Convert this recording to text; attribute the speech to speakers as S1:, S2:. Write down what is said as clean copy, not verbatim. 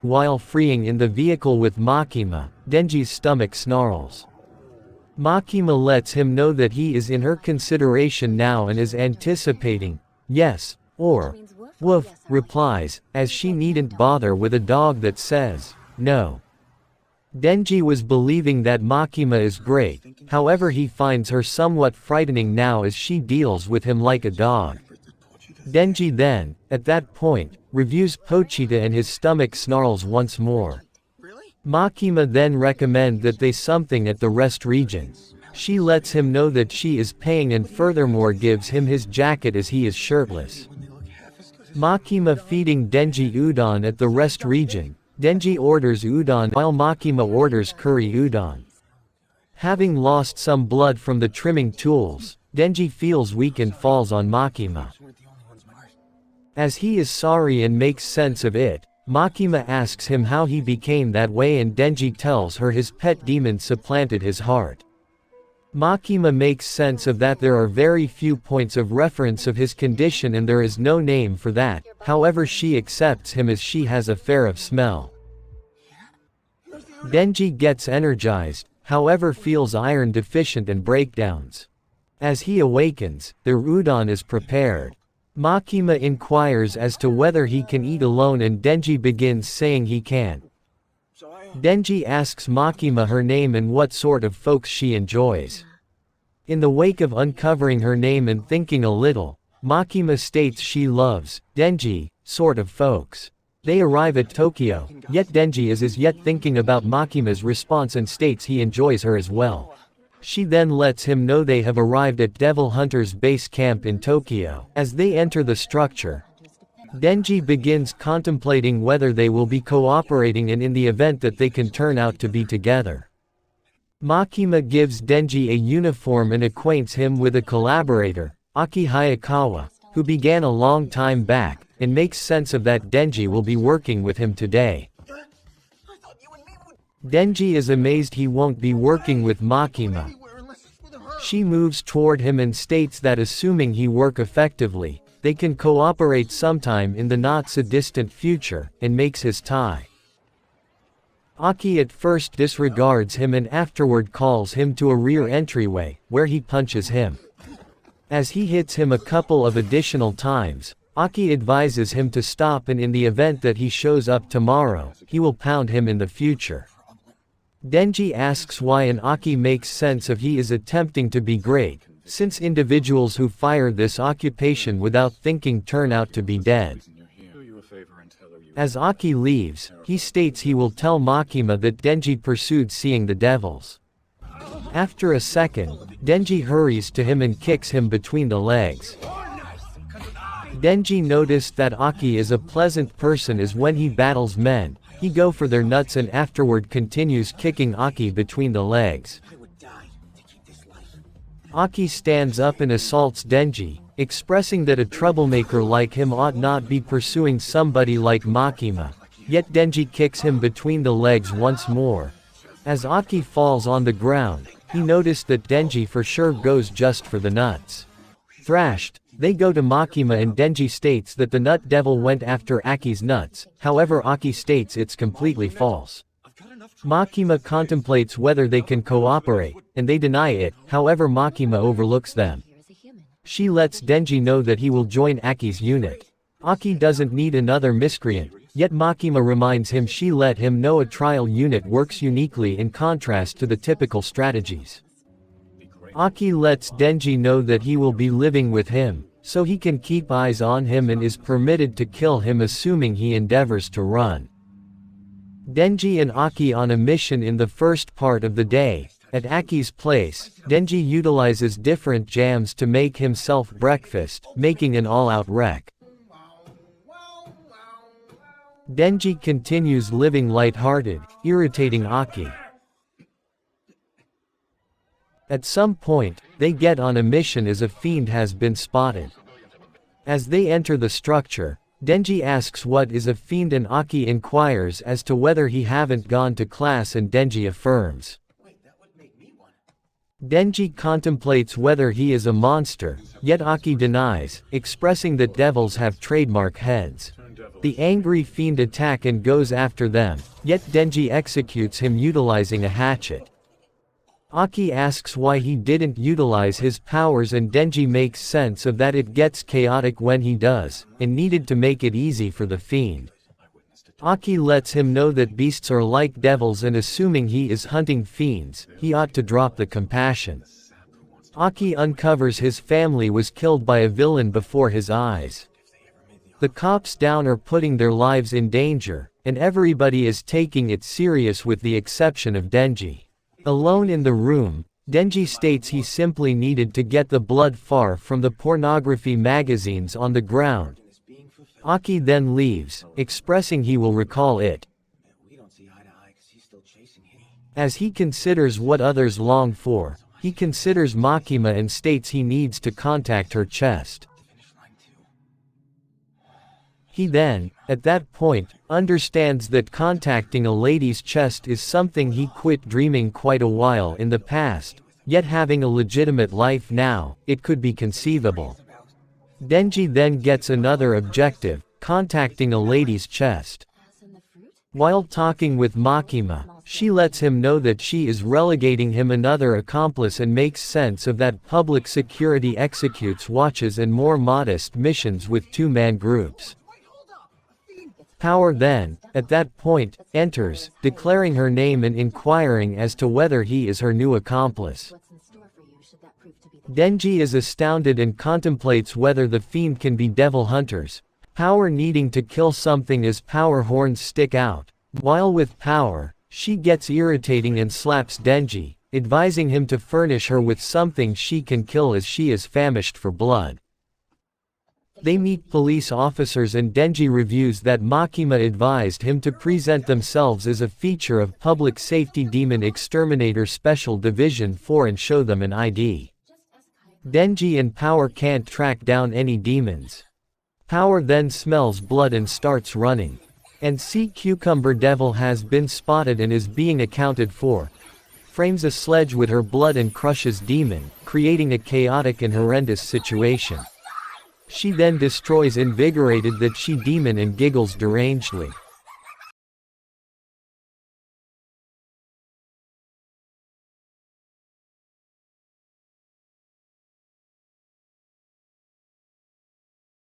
S1: While freeing in the vehicle with Makima, Denji's stomach snarls. Makima lets him know that he is in her consideration now and is anticipating, yes, or, woof, replies, as she needn't bother with a dog that says, no. Denji was believing that Makima is great, however he finds her somewhat frightening now as she deals with him like a dog. Denji then, at that point, reviews Pochita and his stomach snarls once more. Makima then recommends that they something at the rest region. She lets him know that she is paying and furthermore gives him his jacket as he is shirtless. Makima feeding Denji udon at the rest region. Denji orders udon while Makima orders curry udon. Having lost some blood from the trimming tools, Denji feels weak and falls on Makima. As he is sorry and makes sense of it, Makima asks him how he became that way and Denji tells her his pet demon supplanted his heart. Makima makes sense of that there are very few points of reference of his condition and there is no name for that, however she accepts him as she has a fair of smell. Denji gets energized, however feels iron deficient and breakdowns. As he awakens, their udon is prepared. Makima inquires as to whether he can eat alone and Denji begins saying he can. Denji asks Makima her name and what sort of folks she enjoys. In the wake of uncovering her name and thinking a little, Makima states she loves Denji, sort of folks. They arrive at Tokyo, yet Denji is as yet thinking about Makima's response and states he enjoys her as well. She then lets him know they have arrived at Devil Hunter's base camp in Tokyo. As they enter the structure, Denji begins contemplating whether they will be cooperating and in the event that they can turn out to be together. Makima gives Denji a uniform and acquaints him with a collaborator, Aki Hayakawa, who began a long time back, and makes sense of that Denji will be working with him today. Denji is amazed he won't be working with Makima. She moves toward him and states that assuming he work effectively, they can cooperate sometime in the not-so-distant future, and makes his tie. Aki at first disregards him and afterward calls him to a rear entryway, where he punches him. As he hits him a couple of additional times, Aki advises him to stop and in the event that he shows up tomorrow, he will pound him in the future. Denji asks why and Aki makes sense of he is attempting to be great, since individuals who fire this occupation without thinking turn out to be dead. As Aki leaves, he states he will tell Makima that Denji pursued seeing the devils. After a second, Denji hurries to him and kicks him between the legs. Denji noticed that Aki is a pleasant person as when he battles men, he go for their nuts and afterward continues kicking Aki between the legs. Aki stands up and assaults Denji, expressing that a troublemaker like him ought not be pursuing somebody like Makima, yet Denji kicks him between the legs once more. As Aki falls on the ground, he noticed that Denji for sure goes just for the nuts. Thrashed, they go to Makima and Denji states that the nut devil went after Aki's nuts, however Aki states it's completely false. Makima contemplates whether they can cooperate, and they deny it, however Makima overlooks them. She lets Denji know that he will join Aki's unit. Aki doesn't need another miscreant, yet Makima reminds him she let him know a trial unit works uniquely in contrast to the typical strategies. Aki lets Denji know that he will be living with him, so he can keep eyes on him and is permitted to kill him assuming he endeavors to run. Denji and Aki on a mission in the first part of the day. At Aki's place, Denji utilizes different jams to make himself breakfast, making an all-out wreck. Denji continues living light-hearted, irritating Aki. At some point, they get on a mission as a fiend has been spotted. As they enter the structure, Denji asks what is a fiend and Aki inquires as to whether he haven't gone to class and Denji affirms. Denji contemplates whether he is a monster, yet Aki denies, expressing that devils have trademark heads. The angry fiend attacks and goes after them, yet Denji executes him utilizing a hatchet. Aki asks why he didn't utilize his powers and Denji makes sense of that it gets chaotic when he does, and needed to make it easy for the fiend. Aki lets him know that beasts are like devils and assuming he is hunting fiends, he ought to drop the compassion. Aki uncovers his family was killed by a villain before his eyes. The cops down are putting their lives in danger, and everybody is taking it serious with the exception of Denji. Alone in the room, Denji states he simply needed to get the blood far from the pornography magazines on the ground. Aki then leaves, expressing he will recall it. As he considers what others long for, he considers Makima and states he needs to contact her chest. He then, at that point, understands that contacting a lady's chest is something he quit dreaming quite a while in the past, yet having a legitimate life now, it could be conceivable. Denji then gets another objective, contacting a lady's chest. While talking with Makima, she lets him know that she is relegating him another accomplice and makes sense of that public security executes watches and more modest missions with two-man groups. Power then, at that point, enters, declaring her name and inquiring as to whether he is her new accomplice. Denji is astounded and contemplates whether the fiend can be devil hunters. Power needing to kill something as power horns stick out. While with power, she gets irritating and slaps Denji, advising him to furnish her with something she can kill as she is famished for blood. They meet police officers and Denji reviews that Makima advised him to present themselves as a feature of Public Safety Demon Exterminator Special Division 4 and show them an ID. Denji and Power can't track down any demons. Power then smells blood and starts running. And Sea Cucumber Devil has been spotted and is being accounted for. Frames a sledge with her blood and crushes Demon, creating a chaotic and horrendous situation. She then destroys Invigorated that she demon and giggles derangedly.